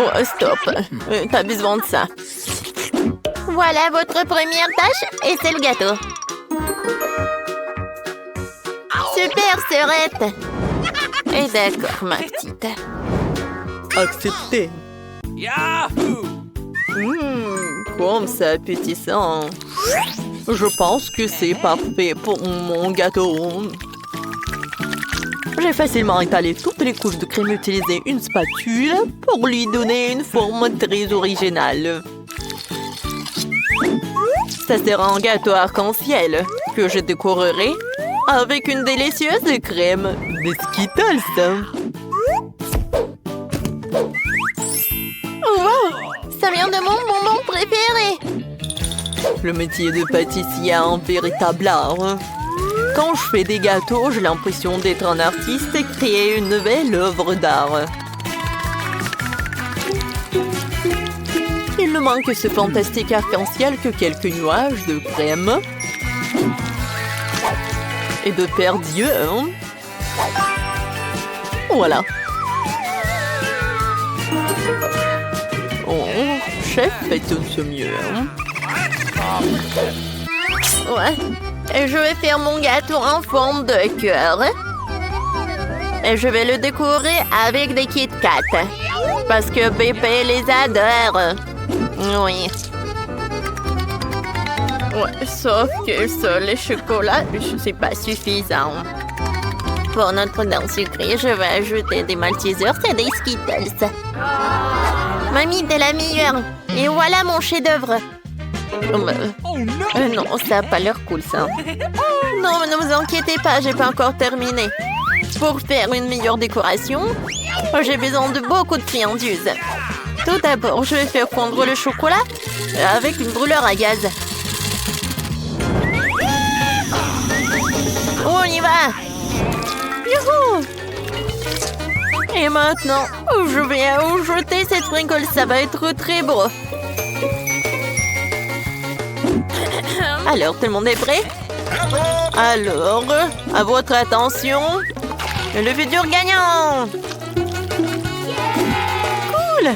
Oh, stop. T'as besoin de ça. Voilà votre première tâche et c'est le gâteau. Super, sœurette. Et d'accord, ma petite. Accepté. Comme c'est appétissant. Je pense que c'est parfait pour mon gâteau. J'ai facilement étalé toutes les couches de crème et utilisé une spatule pour lui donner une forme très originale. Ça sera un gâteau arc-en-ciel que je décorerai avec une délicieuse crème de Skittles. Oh, wow! Ça vient de mon bonbon préféré. Le métier de pâtissier est un véritable art. Quand je fais des gâteaux, j'ai l'impression d'être un artiste et créer une nouvelle œuvre d'art. Il ne manque que ce fantastique arc-en-ciel que quelques nuages de crème et de perdieux. Voilà. Oh, chef, fait tout ce mieux. Ouais. Et je vais faire mon gâteau en forme de cœur. Et je vais le décorer avec des Kit Kat. Parce que bébé les adore. Oui. Ouais, sauf que ça, les chocolats, c'est pas suffisant. Pour notre dent sucrée, je vais ajouter des Maltesers et des Skittles. Mamie, t'es la meilleure. Et voilà mon chef-d'œuvre. Non, ça n'a pas l'air cool, ça. Non, mais ne vous inquiétez pas, j'ai pas encore terminé. Pour faire une meilleure décoration, j'ai besoin de beaucoup de friandises. Tout d'abord, je vais faire fondre le chocolat avec une brûleur à gaz. On y va! Youhou! Et maintenant, je vais ajouter cette sprinkle, ça va être très beau. Alors, tout le monde est prêt? Alors, à votre attention, le futur gagnant! Cool!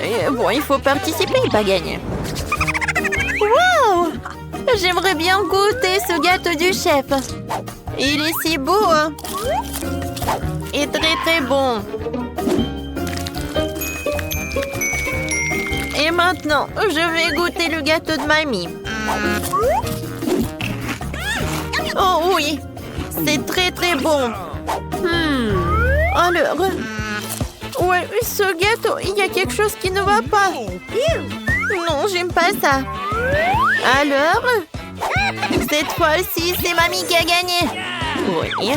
Et bon, il faut participer, pas gagner. Wow! J'aimerais bien goûter ce gâteau du chef. Il est si beau, hein? Et très très bon. Et maintenant, je vais goûter le gâteau de mamie. Oh oui, c'est très très bon. Alors, ouais, ce gâteau, il y a quelque chose qui ne va pas. Non, j'aime pas ça. Alors, cette fois-ci, c'est mamie qui a gagné. Oui.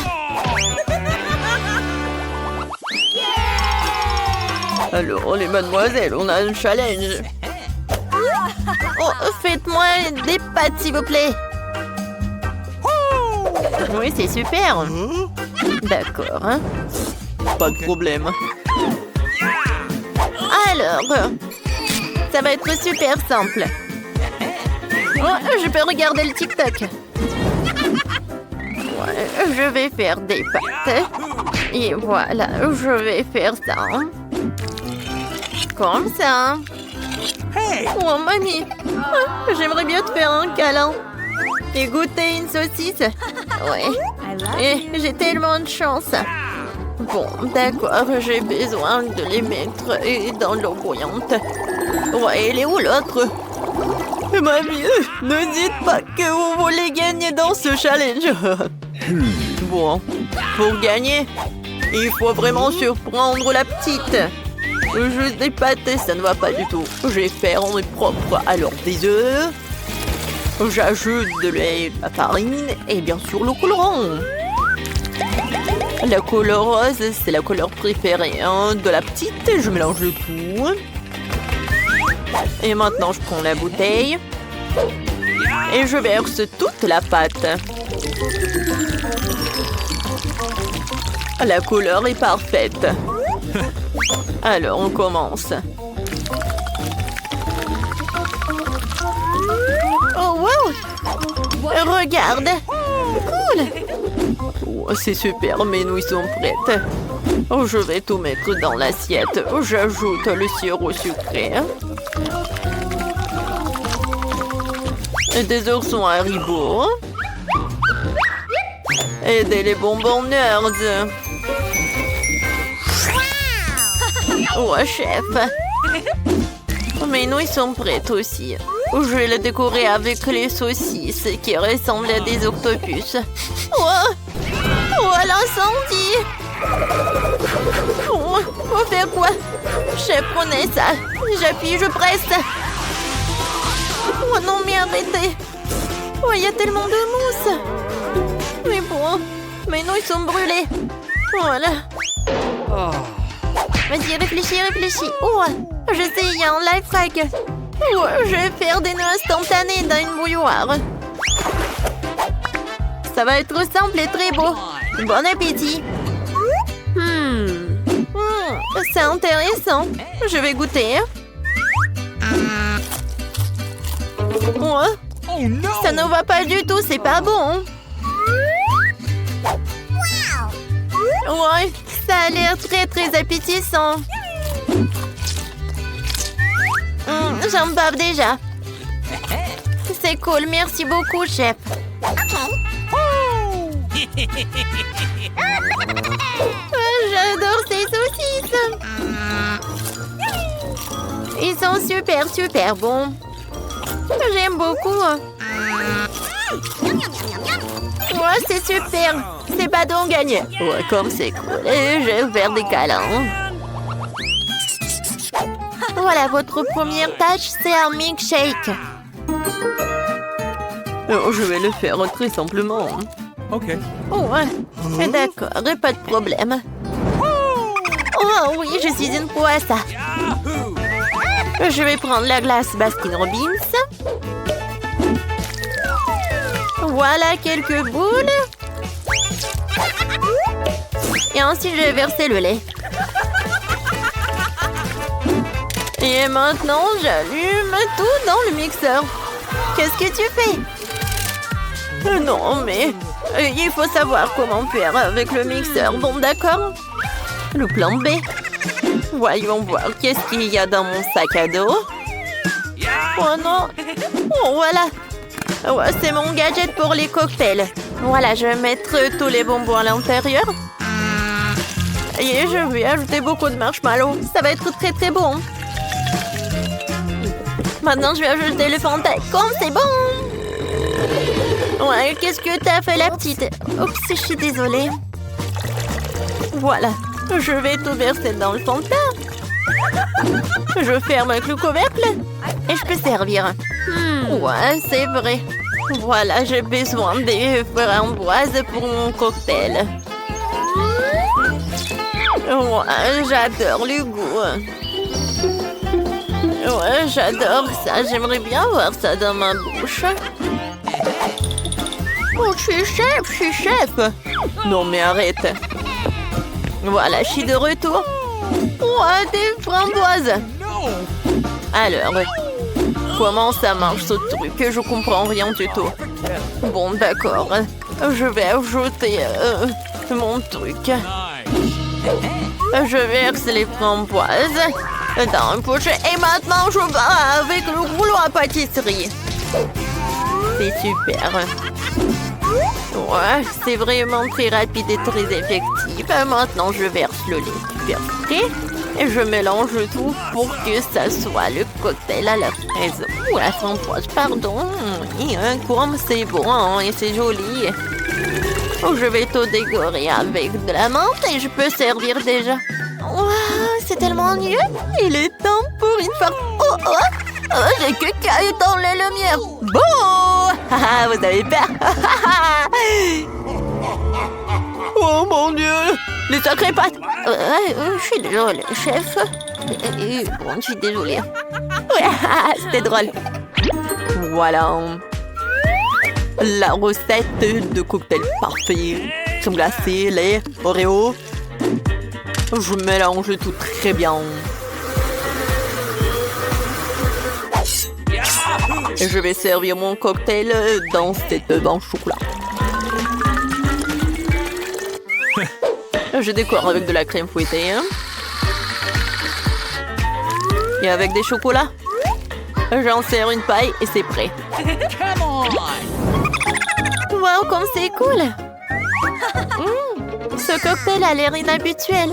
Alors, les mademoiselles, on a un challenge. Oh, faites-moi des pâtes, s'il vous plaît. Oui, c'est super. D'accord. Hein. Pas de problème. Alors, ça va être super simple. Oh, je peux regarder le TikTok. Ouais, je vais faire des pâtes. Et voilà, je vais faire ça. Comme ça. Oh, mamie. J'aimerais bien te faire un câlin. Et goûter une saucisse. Ouais. Et j'ai tellement de chance. Bon, d'accord, j'ai besoin de les mettre dans l'eau bouillante. Ouais, elle est où l'autre? Mamie, ne dites pas que vous voulez gagner dans ce challenge. Bon, pour gagner, il faut vraiment surprendre la petite. Juste des pâtes, ça ne va pas du tout. Je vais faire en propre. Alors, des œufs. J'ajoute de lait, la farine et bien sûr le colorant. La couleur rose, c'est la couleur préférée de la petite. Je mélange le tout. Et maintenant, je prends la bouteille. Et je verse toute la pâte. La couleur est parfaite. Alors, on commence. Oh, wow! Regarde! Cool! Oh, c'est super, mes nouilles sont prêtes. Oh, je vais tout mettre dans l'assiette. J'ajoute le sirop sucré. Et des oursons Haribo. Et des bonbons Nerds. Oh, chef. Mes nouilles sont prêtes aussi. Je vais les décorer avec les saucisses qui ressemblent à des octopus. Oh, l'incendie! Oh, faut faire quoi? Chef, prenez ça. J'appuie, je presse. Oh non, mais arrêtez. Oh, il y a tellement de mousse. Mais bon, mes nouilles sont brûlées. Voilà. Vas-y, réfléchis. Oh, je sais, il y a un life hack. Oh, je vais faire des nœuds instantanés dans une bouilloire. Ça va être simple et très beau. Bon appétit. C'est intéressant. Je vais goûter. Oh, ça ne va pas du tout, c'est pas bon. Ouais, ça a l'air très très appétissant. J'en bave déjà. C'est cool, merci beaucoup, chef. J'adore ces saucisses. Ils sont super, super bons. J'aime beaucoup. Ouais, c'est super. C'est pas donc gagné. Ouais, comme c'est cool. Et je vais faire des câlins. Voilà, votre première tâche, c'est un milkshake. Oh, je vais le faire très simplement. Ok. Oh, ouais. D'accord, pas de problème. Oh oui, je suis une pro à ça. Je vais prendre la glace Baskin Robbins. Voilà quelques boules. Et ensuite, je vais verser le lait. Et maintenant, j'allume tout dans le mixeur. Qu'est-ce que tu fais? Non, mais il faut savoir comment faire avec le mixeur. Bon, d'accord. Le plan B. Voyons voir qu'est-ce qu'il y a dans mon sac à dos. Oh non. Oh, voilà. Ouais, c'est mon gadget pour les cocktails. Voilà, je vais mettre tous les bonbons à l'intérieur. Et je vais ajouter beaucoup de marshmallows. Ça va être très très bon. Maintenant, je vais ajouter le Fanta. Comme c'est bon. Ouais, qu'est-ce que t'as fait, la petite? Oups, je suis désolée. Voilà. Je vais tout verser dans le Fanta. Je ferme avec le couvercle. Et je peux servir. Ouais, c'est vrai. Voilà, j'ai besoin des framboises pour mon cocktail. Ouais, j'adore le goût. Ouais, j'adore ça. J'aimerais bien voir ça dans ma bouche. Oh, je suis chef. Non, mais arrête. Voilà, je suis de retour. Ouais, des framboises. Alors, comment ça marche ce truc? Je comprends rien du tout. Bon, d'accord. Je vais ajouter mon truc. Je verse les framboises dans un pochet. Et maintenant, je vais avec le rouleau à pâtisserie. C'est super. Ouais, c'est vraiment très rapide et très effectif. Maintenant, je verse le lait versé et je mélange tout pour que ça soit le cocktail à la fraise. Ou à la framboise, pardon. Et comme c'est bon et c'est joli. Je vais tout décorer avec de la menthe et je peux servir déjà. Wow, c'est tellement mieux. Il est temps pour une fois. Oh, j'ai que caillé dans les lumières. Bon, vous avez peur. Oh mon Dieu, les sacrées pattes. Je suis désolée, chef. Bon, je suis désolée. Ouais, c'était drôle. Voilà. La recette de cocktail parfait. Crème glacée, lait, Oreo. Je mélange tout très bien. Et je vais servir mon cocktail dans cette banque chocolat. Je décore avec de la crème fouettée. Hein. Et avec des chocolats. J'en sers une paille et c'est prêt. Wow, comme c'est cool! Ce cocktail a l'air inhabituel.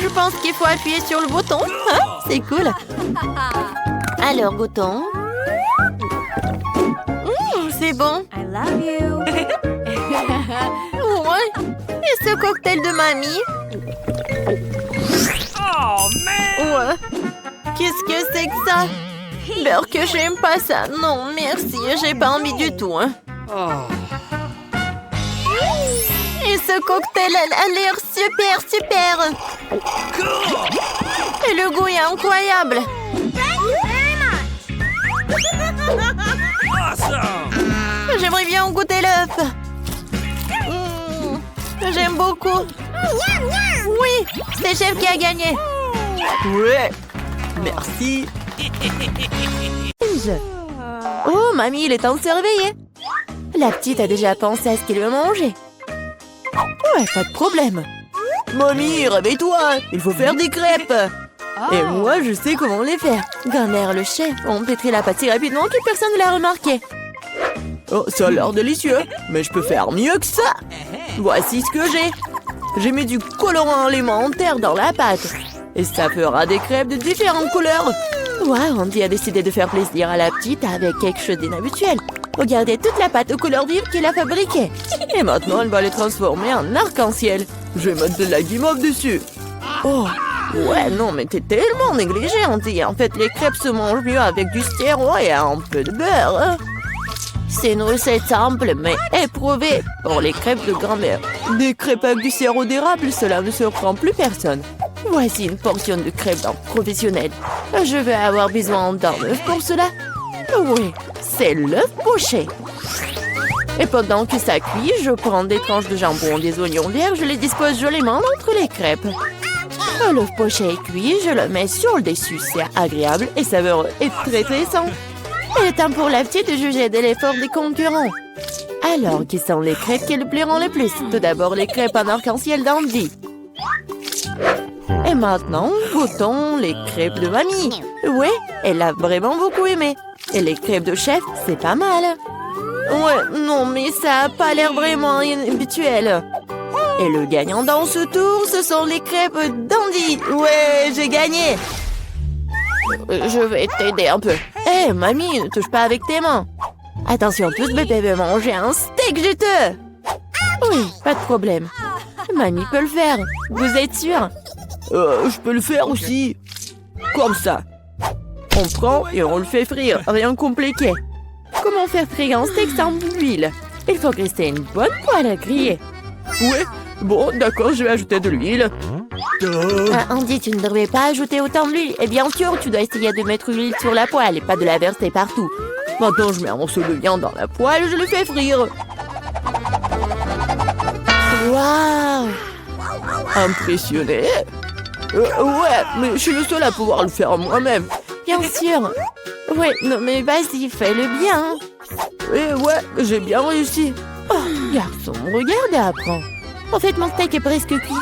Je pense qu'il faut appuyer sur le bouton. Hein? C'est cool. Alors, goûtons. C'est bon. I love you. Ouais. Et ce cocktail de mamie? Oh, man! Ouais. Qu'est-ce que c'est que ça? Beurre que j'aime pas ça. Non, merci. J'ai pas envie du tout. Hein. Et ce cocktail a l'air super. Et le goût est incroyable. J'aimerais bien goûter l'œuf. J'aime beaucoup. Oui, c'est chef qui a gagné. Ouais. Merci. Oh, mamie, il est temps de se réveiller. La petite a déjà pensé à ce qu'elle veut manger. Ouais, pas de problème. Mamie, réveille-toi. Il faut faire des crêpes. Et moi, je sais comment les faire. Grand-mère, le chef, on pétrit la pâte si rapidement que personne ne l'a remarqué. Oh, ça a l'air délicieux. Mais je peux faire mieux que ça. Voici ce que j'ai. J'ai mis du colorant alimentaire dans la pâte. Et ça fera des crêpes de différentes couleurs. Wow, Andy a décidé de faire plaisir à la petite avec quelque chose d'inhabituel. Regardez toute la pâte aux couleurs vives qu'il a fabriquée. Et maintenant, elle va les transformer en arc-en-ciel. Je vais mettre de la guimauve dessus. Oh, ouais, non, mais t'es tellement négligé, Andy. En fait, les crêpes se mangent mieux avec du sirop et un peu de beurre. Hein. C'est une recette simple, mais éprouvée pour les crêpes de grand-mère. Des crêpes avec du sirop d'érable, cela ne surprend plus personne. Voici une portion de crêpes d'un professionnel. Je vais avoir besoin d'un œuf pour cela. Oui, c'est l'œuf poché. Et pendant que ça cuit, je prends des tranches de jambon, des oignons verts, je les dispose joliment entre les crêpes. L'œuf poché est cuit, je le mets sur le dessus. C'est agréable et savoureux et très sain. Il est temps pour la petite de juger de l'effort des concurrents. Alors, qui sont les crêpes qui lui plairont le plus? Tout d'abord, les crêpes en arc-en-ciel d'Andy. Et maintenant, goûtons les crêpes de mamie. Ouais, elle a vraiment beaucoup aimé. Et les crêpes de chef, c'est pas mal. Ouais, non, mais ça a pas l'air vraiment inhabituel. Et le gagnant dans ce tour, ce sont les crêpes d'Andy. Ouais, j'ai gagné. Je vais t'aider un peu. Hé, mamie, ne touche pas avec tes mains. Attention, tout bébé veut manger un steak juteux. Oui, pas de problème. Mamie peut le faire. Vous êtes sûr? Je peux le faire aussi. Comme ça. On prend et on le fait frire. Rien de compliqué. Comment faire frire un steak sans l'huile? Il faut rester une bonne poêle à griller. Ouais, bon, d'accord, je vais ajouter de l'huile. Andy, tu ne devrais pas ajouter autant d'huile. Et bien sûr, tu dois essayer de mettre l'huile sur la poêle et pas de la verser partout. Maintenant, je mets un morceau de viande dans la poêle et je le fais frire. Waouh! Impressionné? Ouais, mais je suis le seul à pouvoir le faire moi-même. Bien sûr. Ouais, non mais vas-y, fais-le bien. Et ouais, j'ai bien réussi. Oh, garçon, regarde et apprends. En fait, mon steak est presque cuit.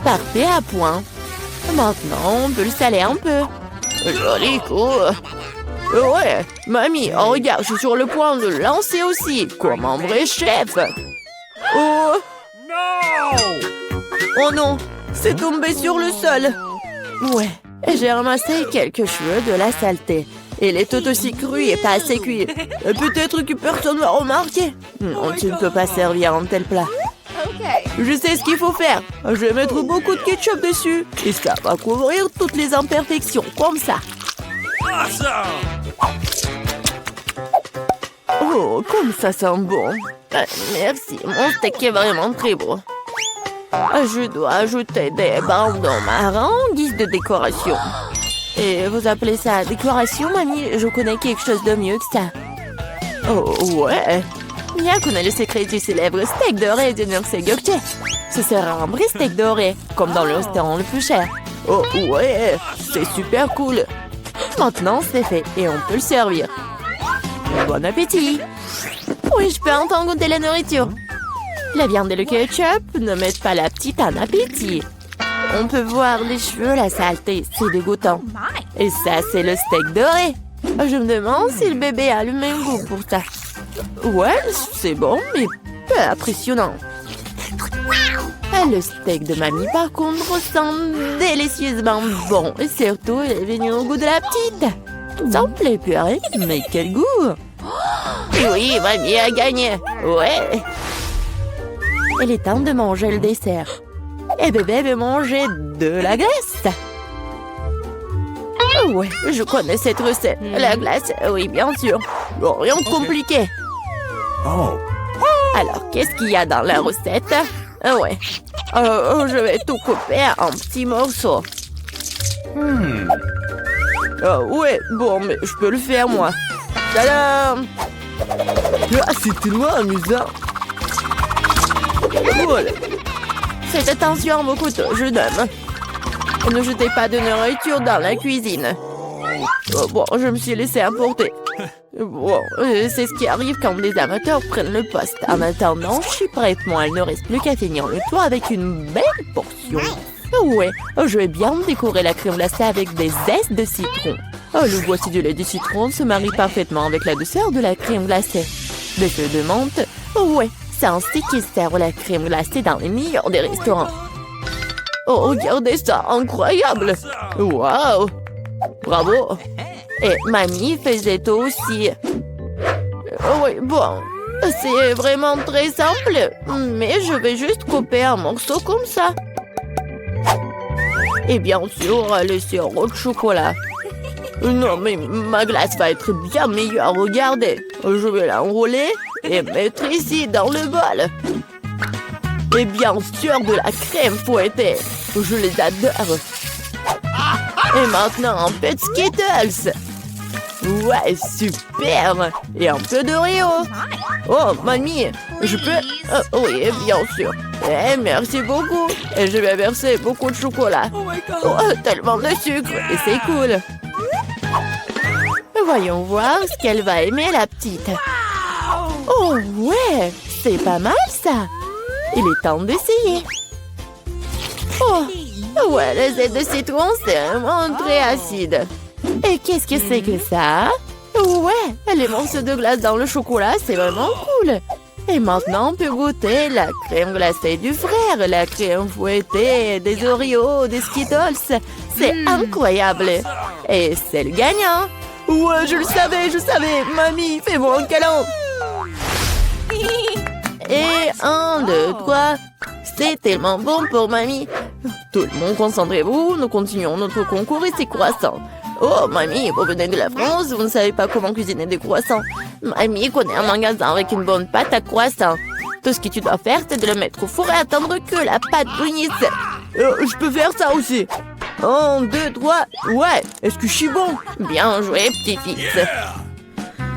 Parfait à point. Maintenant, on peut le saler un peu. Joli coup. Ouais, mamie, oh, regarde, je suis sur le point de le lancer aussi, comme un vrai chef. Oh non, c'est tombé sur le sol. Ouais, j'ai ramassé quelques cheveux de la saleté. Il est tout aussi cru et pas assez cuit. Peut-être que personne ne va remarquer. Non, tu ne peux pas servir un tel plat. Je sais ce qu'il faut faire. Je vais mettre beaucoup de ketchup dessus. Et ça va couvrir toutes les imperfections, comme ça. Oh, comme ça sent bon. Merci, mon steak est vraiment très beau. Je dois ajouter des bandeaux marrons en guise de décoration. Et vous appelez ça décoration, mamie? Je connais quelque chose de mieux que ça. Oh, ouais. Mia connaît le secret du célèbre steak doré de Nurse Gökçe. Ce sera un vrai steak doré, comme dans le restaurant le plus cher. Oh, ouais, c'est super cool. Maintenant, c'est fait et on peut le servir. Bon appétit! Oui, je peux entendre goûter la nourriture. La viande et le ketchup ne mettent pas la petite en appétit. On peut voir les cheveux, la saleté, c'est dégoûtant. Et ça, c'est le steak doré. Je me demande si le bébé a le même goût pour ça. Ouais, c'est bon, mais peu impressionnant. Le steak de mamie, par contre, ressemble délicieusement bon. Et surtout, il est venu au goût de la petite. Ça me plaît, purée, mais quel goût! Oui, mamie a gagné. Ouais. Il est temps de manger le dessert. Et bébé veut manger de la glace. Ouais, je connais cette recette. La glace, oui, bien sûr. Bon, rien de compliqué. Alors, qu'est-ce qu'il y a dans la recette? Ouais. Je vais tout couper en petits morceaux. Ouais, bon, mais je peux le faire, moi. Tadam! Ah, c'est tellement amusant. Voilà. Faites attention à vos couteaux, jeune homme. Ne jetez pas de nourriture dans la cuisine. Bon, je me suis laissé emporter. Bon, c'est ce qui arrive quand les amateurs prennent le poste. En attendant, je suis prête, moi. Il ne reste plus qu'à finir le tour avec une belle portion. Ouais, je vais bien décorer la crème glacée avec des zestes de citron. Le boîtier du lait de citron se marie parfaitement avec la douceur de la crème glacée. Des feuilles de menthe, ouais, c'est ainsi qu'ils servent la crème glacée dans les meilleurs des restaurants. Oh, regardez ça, incroyable! Waouh! Bravo! Et mamie faisait tout aussi. Oui, bon, c'est vraiment très simple, mais je vais juste couper un morceau comme ça. Et bien sûr, le sirop de chocolat. Non, mais ma glace va être bien meilleure, regardez. Je vais l'enrouler et mettre ici dans le bol. Et bien sûr, de la crème fouettée. Je les adore. Et maintenant, un peu de Skittles. Ouais, super. Et un peu d'Oreo. Oh, mamie, je peux... oui, bien sûr. Merci beaucoup. Et je vais verser beaucoup de chocolat. Oh, tellement de sucre. Et c'est cool. Voyons voir ce qu'elle va aimer, la petite. Oh, ouais, c'est pas mal, ça. Il est temps d'essayer. Oh, ouais, le zeste de citron, c'est vraiment très acide. Et qu'est-ce que c'est que ça? Ouais, les morceaux de glace dans le chocolat, c'est vraiment cool. Et maintenant, on peut goûter la crème glacée du frère, la crème fouettée, des Oreos, des Skittles. C'est incroyable. Et c'est le gagnant. Ouais, je le savais. Mamie, fais-moi un câlin. Et 1, 2, 3. C'est tellement bon pour mamie. Tout le monde, concentrez-vous. Nous continuons notre concours et c'est croissant. Oh, mamie, vous venez de la France, vous ne savez pas comment cuisiner des croissants. Mamie connaît un magasin avec une bonne pâte à croissant. Tout ce que tu dois faire, c'est de le mettre au four et attendre que la pâte brunisse. Je peux faire ça aussi. 1, 2, 3. Ouais, est-ce que je suis bon? Bien joué, petit-fils.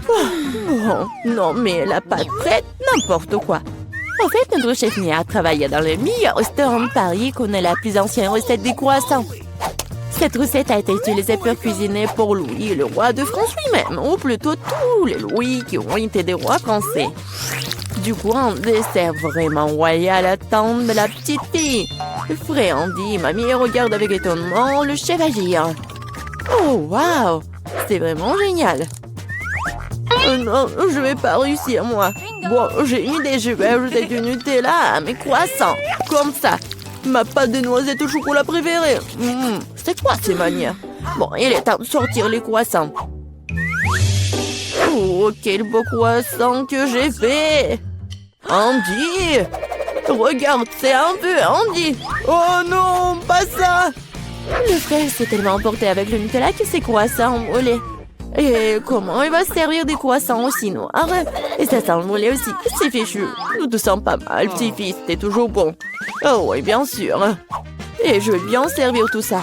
Bon, non, mais la pâte prête, n'importe quoi. En fait, notre chef Mia travaille dans le meilleur restaurant de Paris et connaît la plus ancienne recette des croissants. Cette recette a été utilisée pour cuisiner pour Louis, le roi de France lui-même, ou plutôt tous les Louis qui ont été des rois français. Du coup, un dessert vraiment royal attend de la petite fille. Fréandie, mamie regarde avec étonnement le chef agir. Oh, waouh! C'est vraiment génial! Non, je vais pas réussir, moi. Bon, j'ai une idée, je vais ajouter du Nutella à mes croissants. Comme ça. Ma pâte de noisettes au chocolat préférée. C'est quoi ces manières? Bon, il est temps de sortir les croissants. Oh, quel beau croissant que j'ai fait! Andy! Regarde, c'est un peu Andy! Oh non, pas ça! Le frère s'est tellement emporté avec le Nutella que ses croissants ont brûlé. Et comment il va se servir des croissants aussi noirs? Et ça sent le brûlé aussi, c'est fichu. Nous te sens pas mal, petit-fils, t'es toujours bon. Oh oui, bien sûr. Et je vais bien servir tout ça.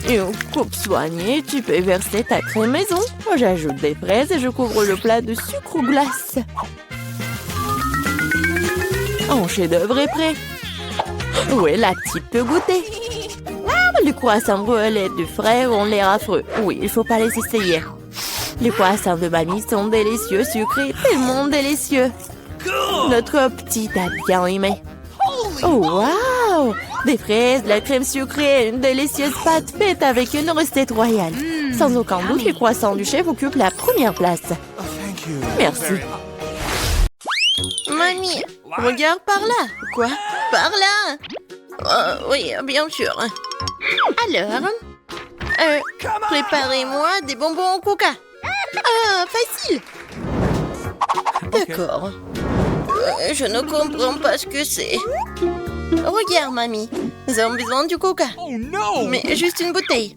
Une coupe soignée, tu peux verser ta crème maison. J'ajoute des fraises et je couvre le plat de sucre ou glace. Un chef-d'œuvre est prêt. Oui, la petite peut goûter. Les croissants brûlés du frère ont l'air affreux. Oui, il faut pas les essayer. Les croissants de mamie sont délicieux, sucrés, tellement délicieux. Notre petite a bien aimé. Oh, wow! Des fraises, de la crème sucrée, une délicieuse pâte faite avec une recette royale. Sans aucun doute, les croissants du chef occupent la première place. Merci. Mamie, regarde par là. Quoi? Par là? Oui, bien sûr. Alors, préparez-moi des bonbons au coca. Ah, facile. D'accord. Je ne comprends pas ce que c'est. Regarde, mamie. Nous avons besoin du coca. Mais juste une bouteille.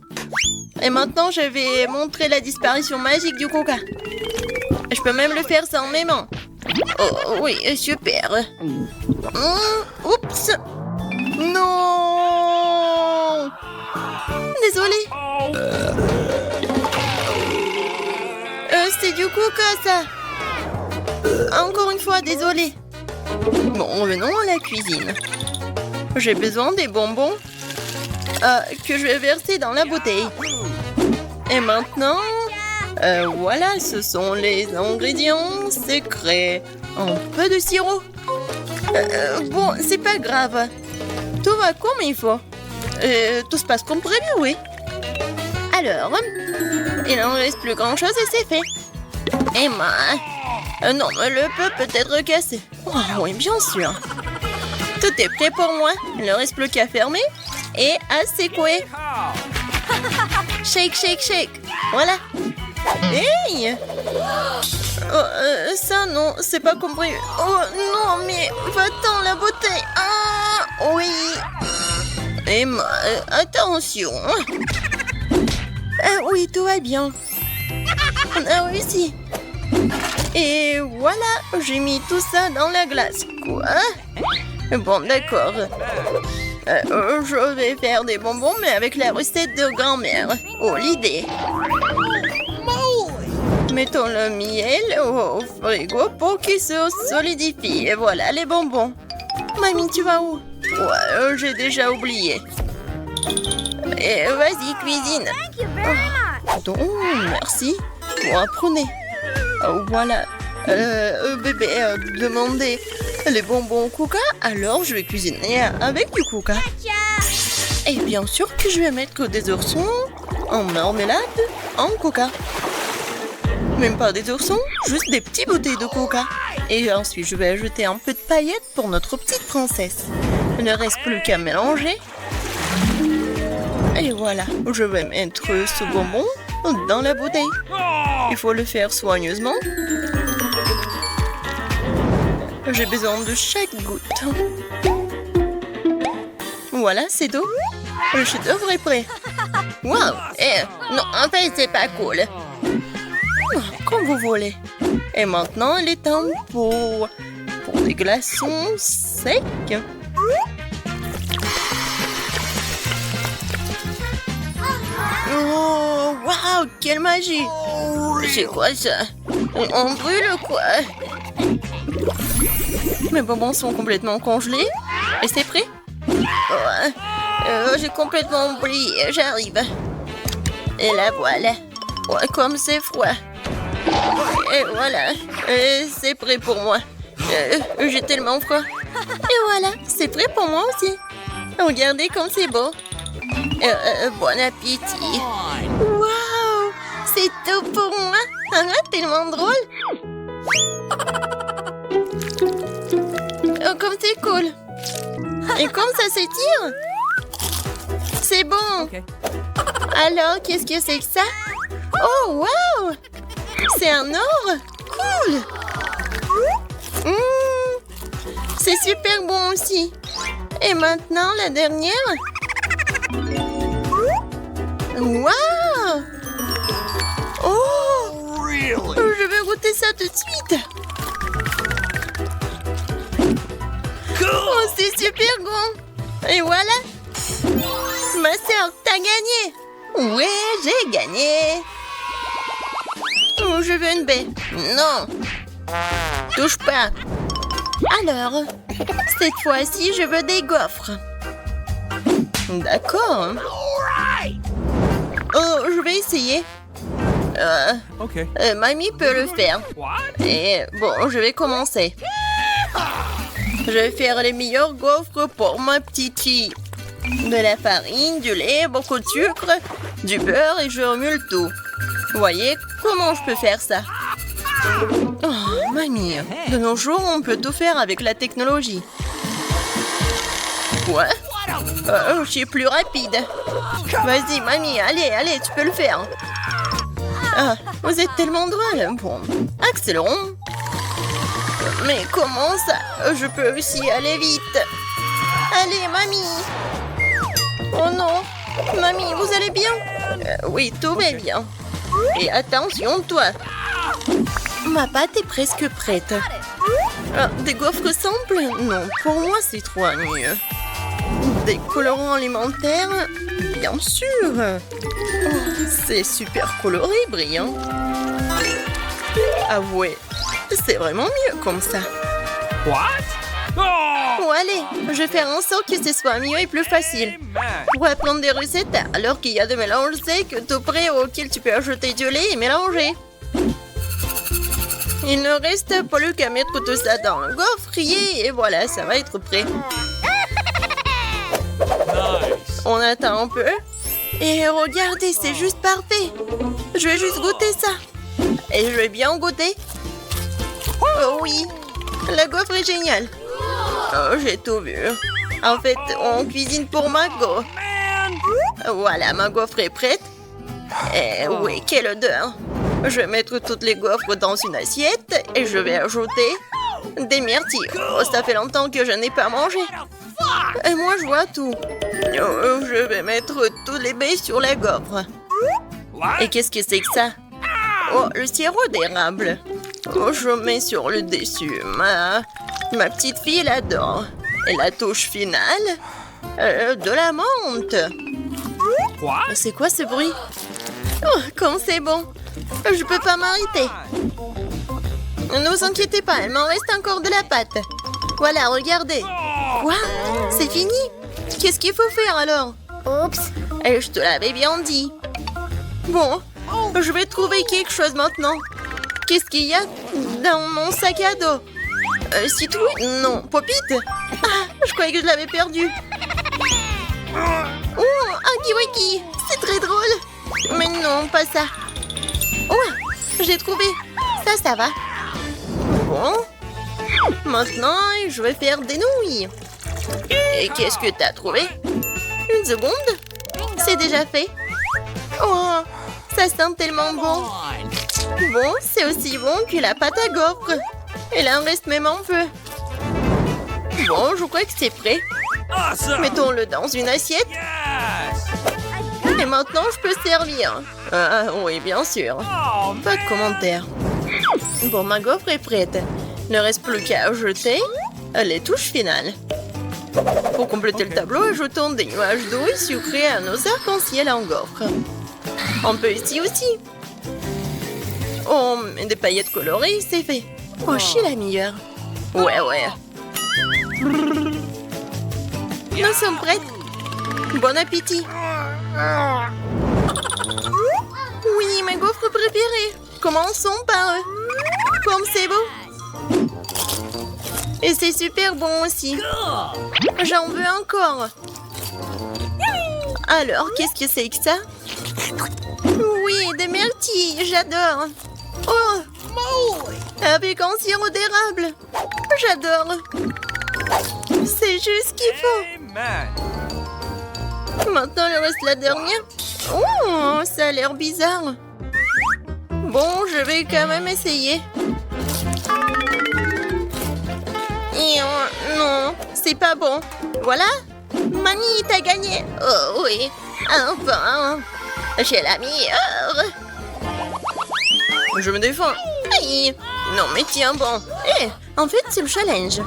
Et maintenant, je vais montrer la disparition magique du coca. Je peux même le faire sans mes mains. Oh, oui, super. Oups. Non. Désolée. C'est du coca, ça. Encore une fois, désolée. Bon, revenons à la cuisine. J'ai besoin des bonbons que je vais verser dans la bouteille. Et maintenant, voilà, ce sont les ingrédients secrets. Un peu de sirop. Bon, c'est pas grave. Tout va comme il faut. Tout se passe comme prévu, oui. Alors, il n'en reste plus grand-chose et c'est fait. Emma, non, le peut peut-être cassé. Oh, oui, bien sûr. Tout est prêt pour moi. Il ne reste plus qu'à fermer et à secouer. Shake, shake, shake. Voilà. Hey! Ça, non, c'est pas compris. Oh, non, mais va-t'en, la bouteille. Ah, oui. Emma, attention. Oui, tout va bien. On a réussi. Et voilà, j'ai mis tout ça dans la glace. Quoi? Bon, d'accord. Je vais faire des bonbons, mais avec la recette de grand-mère. Oh, l'idée. Mettons le miel au frigo pour qu'il se solidifie. Et voilà les bonbons. Mamie, tu vas où? Ouais, j'ai déjà oublié. Et vas-y, cuisine. Donc, merci. Bon, apprenez. Voilà. Bébé a demandé les bonbons au coca, alors je vais cuisiner avec du coca. Et bien sûr que je vais mettre des oursons en marmelade en coca. Même pas des oursons, juste des petites bouteilles de coca. Et ensuite, je vais ajouter un peu de paillettes pour notre petite princesse. Il ne reste plus qu'à mélanger. Et voilà, je vais mettre ce bonbon dans la bouteille. Il faut le faire soigneusement. J'ai besoin de chaque goutte. Voilà, c'est tout. Le chef-d'œuvre est prêt. Waouh! Non, en fait, c'est pas cool. Comme vous voulez. Et maintenant, il est temps pour des glaçons secs. Oh, waouh, quelle magie! C'est quoi ça? On brûle quoi? Mes bonbons sont complètement congelés. Et c'est prêt? J'ai complètement oublié, j'arrive. Et la voilà. Ouais, comme c'est froid. Et voilà, c'est prêt pour moi. J'ai tellement froid. Et voilà, c'est prêt pour moi aussi. Regardez comme c'est beau. Bon appétit. Waouh, c'est tout pour moi. Tellement drôle. Oh, comme c'est cool. Et comme ça s'étire. C'est bon. Alors, qu'est-ce que c'est que ça? Oh, waouh! C'est un or? Cool! C'est super bon aussi. Et maintenant, la dernière. Waouh! Oh! Je vais goûter ça tout de suite. Oh, c'est super bon. Et voilà. Ma sœur, t'as gagné. Ouais, j'ai gagné. Oh, je veux une baie. Non. Touche pas. Alors, cette fois-ci, je veux des gaufres. D'accord. Oh, je vais essayer. Mamie peut le faire. Et bon, je vais commencer. Je vais faire les meilleurs gaufres pour ma petite fille. De la farine, du lait, beaucoup de sucre, du beurre et je remue le tout. Vous voyez comment je peux faire ça? Oh, mamie, de nos jours, on peut tout faire avec la technologie. Quoi? Je suis plus rapide. Vas-y, mamie, allez, tu peux le faire. Ah, vous êtes tellement drôle. Bon, accélérons. Mais comment ça? Je peux aussi aller vite. Allez, mamie. Oh non. Mamie, vous allez bien? Oui, tout va bien. Et attention, toi. Ma pâte est presque prête. Des gaufres simples? Non, pour moi, c'est trop ennuyeux. Des colorants alimentaires? Bien sûr. Oh, c'est super coloré, brillant. Avouez, c'est vraiment mieux comme ça. What? Oh! Bon, allez, je vais faire en sorte que ce soit mieux et plus facile. Pour apprendre des recettes, alors qu'il y a des mélanges secs tout prêts auxquels tu peux ajouter du lait et mélanger. Il ne reste plus qu'à mettre tout ça dans un gaufrier et voilà, ça va être prêt. Nice. On attend un peu. Et regardez, c'est juste parfait. Je vais juste goûter ça. Et je vais bien goûter. Oh oui, la gaufre est géniale. Oh, j'ai tout vu. En fait, on cuisine pour ma gaufre. Voilà, ma gaufre est prête. Et oui, quelle odeur. Je vais mettre toutes les gaufres dans une assiette et je vais ajouter des myrtilles. Oh, ça fait longtemps que je n'ai pas mangé. Et moi, je vois tout. Oh, je vais mettre tous les baies sur la gaufre. Et qu'est-ce que c'est que ça? Oh, le sirop d'érable. Oh, je mets sur le dessus. Ma petite fille l'adore. Et la touche finale, de la menthe. What? C'est quoi ce bruit? Oh, comme c'est bon. Je peux pas m'arrêter. Ne vous inquiétez pas, il m'en reste encore de la pâte. Voilà, regardez. Quoi? C'est fini? Qu'est-ce qu'il faut faire alors? Oups. Et je te l'avais bien dit. Bon, je vais trouver quelque chose maintenant. Qu'est-ce qu'il y a dans mon sac à dos? Citrouille? Non. Popite? Ah, je croyais que je l'avais perdu. Oh, un kiwaki! C'est très drôle. Mais non, pas ça. Oh, j'ai trouvé. Ça va. Bon. Maintenant, je vais faire des nouilles. Et qu'est-ce que t'as trouvé? Une seconde. C'est déjà fait. Oh, ça sent tellement bon. Bon, c'est aussi bon que la pâte à gaufres. Il en reste même un peu. Bon, je crois que c'est prêt. Awesome. Mettons-le dans une assiette. Yes. Et maintenant, je peux servir. Ah, oui, bien sûr. Oh, Pas de commentaires. Bon, ma gaufre est prête. Il ne reste plus qu'à ajouter les touches finales. Pour compléter le tableau, ajoutons des nuages d'eau sucrés à nos arcs-en-ciel en gaufre. On peut ici aussi. Oh, mais des paillettes colorées, c'est fait. Oh, je suis la meilleure. Ouais. Nous sommes prêtes. Bon appétit. Oui, mes gaufres préférées. Commençons par eux. Comme c'est beau. Et c'est super bon aussi. J'en veux encore. Alors, qu'est-ce que c'est que ça? Oui, des myrtilles, j'adore. Oh, avec un sirop d'érable. J'adore. C'est juste ce qu'il faut. Amen. Maintenant, il reste la dernière. Oh, ça a l'air bizarre. Bon, je vais quand même essayer. Et non, c'est pas bon. Voilà. Mamie, t'as gagné. Oh oui, enfin. J'ai la meilleure. Je me défends. Aïe. Non, mais tiens bon. En fait, c'est le challenge.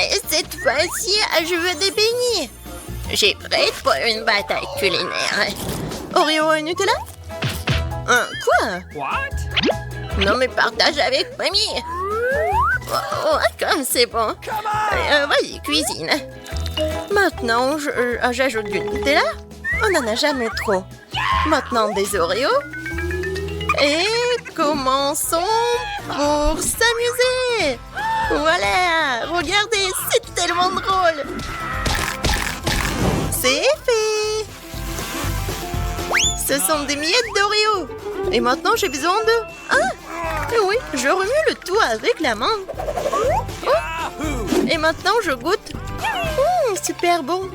Et cette fois-ci, je veux des beignets. J'ai prête pour une bataille culinaire. Oreo et Nutella? Quoi? What? Non, mais partage avec mamie. Oh, comme c'est bon. Vas-y, cuisine. Maintenant, j'ajoute du Nutella. On n'en a jamais trop. Maintenant, des Oreos. Et commençons pour s'amuser. Voilà, regardez, c'est tellement drôle. C'est fait. Ce sont des miettes d'Oreo. Et maintenant, j'ai besoin de... Ah, oui, je remue le tout avec la main. Yahoo! Et maintenant, je goûte. Super bon.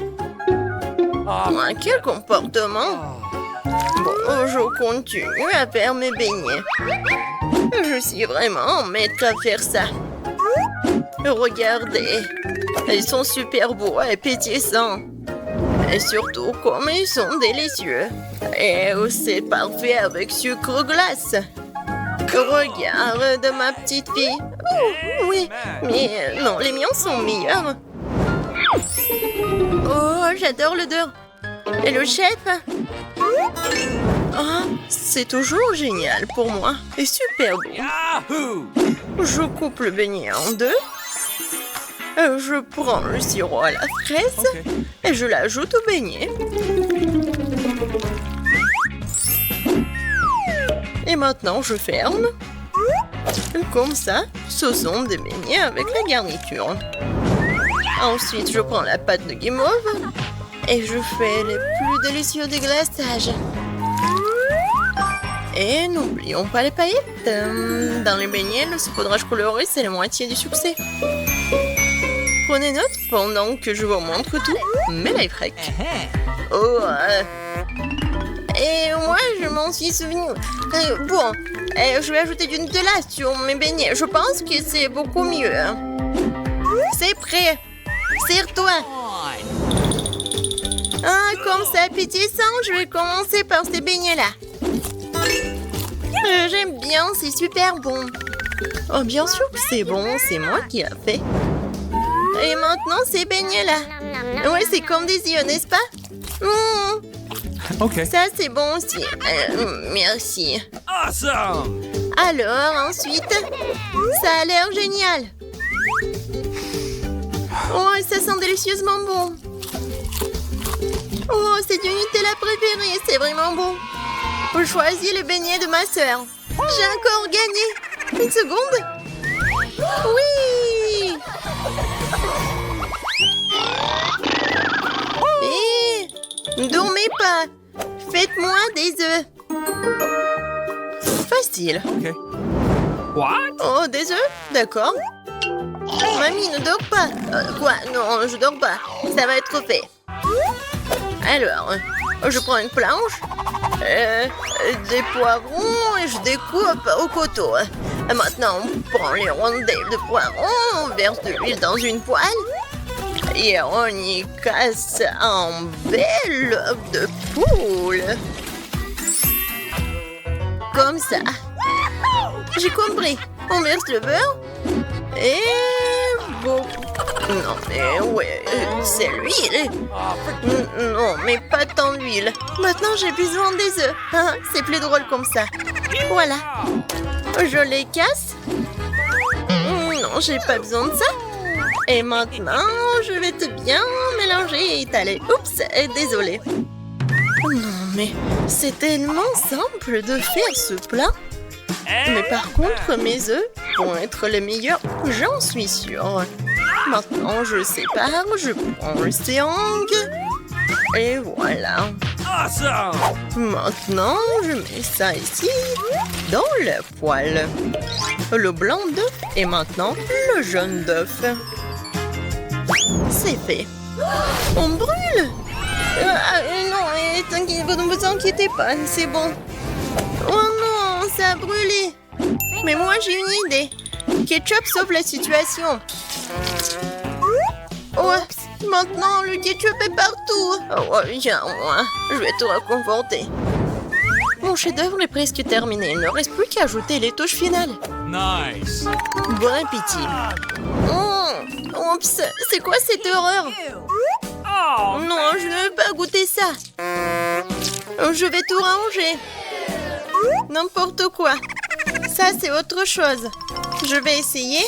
Quel comportement. Bon, je continue à faire mes beignets. Je suis vraiment maître à faire ça. Regardez. Ils sont super beaux et pétillants. Et surtout, comme ils sont délicieux. Et c'est parfait avec sucre glace. Regarde ma petite fille. Oh, oui, mais non, les miens sont meilleurs. Oh, j'adore l'odeur. Et le chef? Ah, c'est toujours génial pour moi. Et super bon. Yahoo! Je coupe le beignet en deux. Je prends le sirop à la fraise et je l'ajoute au beignet. Et maintenant, je ferme. Comme ça, ce sont des beignets avec la garniture. Ensuite, je prends la pâte de guimauve et je fais les plus délicieux déglaçages. Et n'oublions pas les paillettes. Dans les beignets, le saupoudrage coloré, c'est la moitié du succès. Prenez note pendant que je vous montre tout, mes lifehacks. Oh, et moi, je m'en suis souvenu. Bon, je vais ajouter du Nutella sur mes beignets. Je pense que c'est beaucoup mieux. C'est prêt. Serre-toi. Ah, comme ça, appétissant, je vais commencer par ces beignets-là. J'aime bien, c'est super bon. Oh, bien sûr que c'est bon, c'est moi qui l'ai fait. Et maintenant, ces beignets-là. Ouais, c'est comme des yeux, n'est-ce pas? Ok. Ça, c'est bon aussi. Merci. Awesome! Alors, ensuite, ça a l'air génial. Oh, ça sent délicieusement bon. Oh, c'est du Nutella préféré, c'est vraiment bon. Je choisis le beignet de ma sœur. J'ai encore gagné. Une seconde. Oui! Hé! Dormez pas. Faites-moi des œufs. Facile. Ok. What? Oh, des œufs? D'accord. Mamie, ne dors pas. Quoi? Non, je dors pas. Ça va être fait. Alors, je prends une planche, des poivrons et je découpe au couteau. Maintenant, on prend les rondelles de poivrons, on verse de l'huile dans une poêle et on y casse un bel œuf de poule. Comme ça. J'ai compris. On verse le beurre et bon. Non, mais ouais, c'est l'huile. Non, mais pas tant d'huile. Maintenant, j'ai besoin des œufs. C'est plus drôle comme ça. Voilà. Je les casse. Non, j'ai pas besoin de ça. Et maintenant, je vais tout bien mélanger et étaler. Oups, désolée. Non, mais c'est tellement simple de faire ce plat. Mais par contre, mes œufs vont être les meilleurs, j'en suis sûre. Maintenant, je sépare, je prends le triangle. Et voilà. Awesome! Maintenant, je mets ça ici, dans le poêle. Le blanc d'œuf et maintenant le jaune d'œuf. C'est fait. On brûle! Non, ne vous inquiétez pas, c'est bon. Oh non, ça a brûlé. Mais moi, j'ai une idée. Ketchup sauve la situation. Oh, maintenant, le ketchup est partout. Oh, viens, moi. Je vais te réconforter. Mon chef-d'œuvre est presque terminé. Il ne reste plus qu'à ajouter les touches finales. Nice! Bon appétit. Oups, c'est quoi cette horreur? Oh! Non, je ne veux pas goûter ça. Je vais tout ranger. N'importe quoi. Ça, c'est autre chose. Je vais essayer.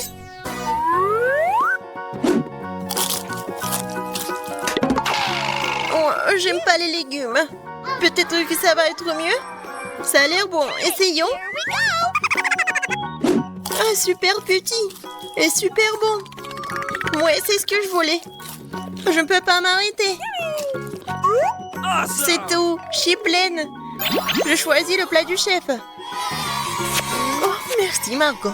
Oh, j'aime pas les légumes. Peut-être que ça va être mieux. Ça a l'air bon. Essayons. Ah, super petit. est super bon. Ouais, c'est ce que je voulais. Je ne peux pas m'arrêter. Awesome. C'est tout. Je suis pleine. Je choisis le plat du chef. Oh, merci Margot.